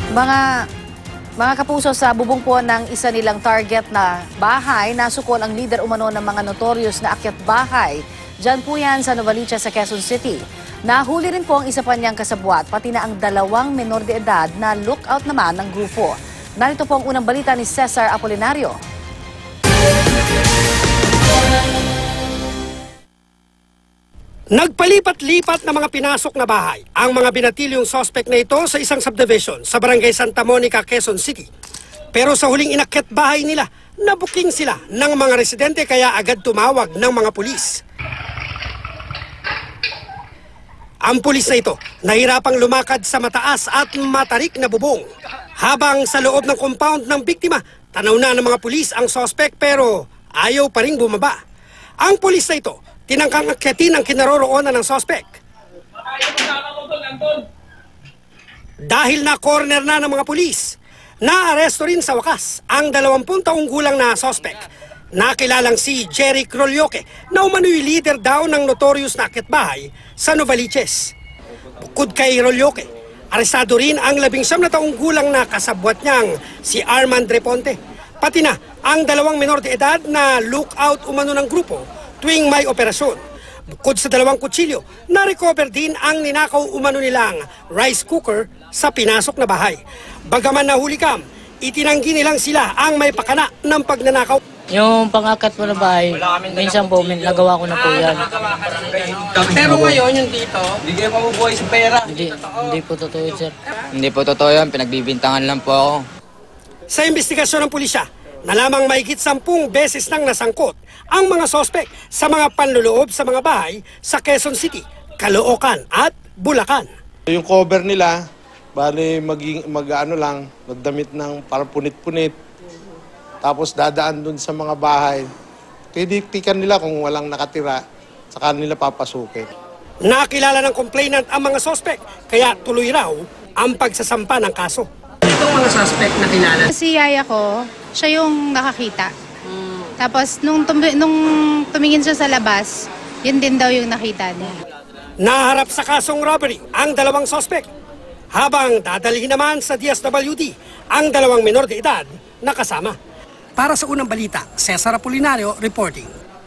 Mga mga kapuso, sa bubong po ng isa nilang target na bahay, nasukol ang leader umano ng mga notorious na akyat bahay. Diyan po yan sa Novaliches sa Quezon City. Nahuli rin po ang isa pa niyang kasabwat, pati na ang 2 menor de edad na lookout naman ng grupo. Narito po ang unang balita ni Cesar Apolinario. Nagpalipat-lipat na mga pinasok na bahay ang mga binatilyong suspect na ito sa isang subdivision sa Barangay Santa Monica, Quezon City. Pero sa huling inakyat bahay nila, nabuking sila ng mga residente kaya agad tumawag ng mga pulis. Ang pulis na ito, nahirapang lumakad sa mataas at matarik na bubong. Habang sa loob ng compound ng biktima, tanaw na ng mga pulis ang suspect pero ayaw pa rin bumaba. Ang pulis na ito, tinangkang akyatin ang kinaroroonan ng suspect. Dahil na corner na ng mga pulis, naaresto rin sa wakas ang 20 taong gulang na suspect. Nakilalang si Jerry Crolyoque na umano'y leader daw ng notorious na akyatbahay sa Novaliches. Bukod kay Crolyoque, arestado rin ang 19 na taong gulang na kasabwat niyang si Armand Reponte. Pati na ang 2 menor de edad na lookout umano ng grupo tuwing may operasyon. Bukod sa 2 kutsilyo, na-recover din ang ninakaw umano nilang rice cooker sa pinasok na bahay. Bagaman nahuli kam, itinanggi nilang sila ang may pakana ng pagnanakaw. Yung pangakat mo na bahay, minsan po, nagawa ko na po yan. Pero ngayon yung dito, Hindi kayo mabubuhay sa pera. Hindi po totoo yun, sir. Hindi po totoo yan, pinagbibintangan lang po ako. sa investigasyon ng pulisya, nalamang mahigit 10 beses nang nasangkot ang mga sospek sa mga panluloob sa mga bahay sa Quezon City, Caloocan at Bulacan. Yung cover nila, bali magdamit ng parang punit-punit. Tapos dadaan dun sa mga bahay. Tidiktikan nila kung walang nakatira, saka nila papasukin. Nakilala ng complainant ang mga sospek, kaya tuloy raw ang pagsasampa ng kaso. Itong mga sospek na kilala. Si yaya ko, siya yung nakakita. Tapos nung tumingin siya sa labas, yun din daw yung nakita niya. Naharap sa kasong robbery ang 2 sospek, habang dadalhin naman sa DSWD ang 2 menor de edad na kasama. Para sa unang balita, Cesar Apolinario reporting.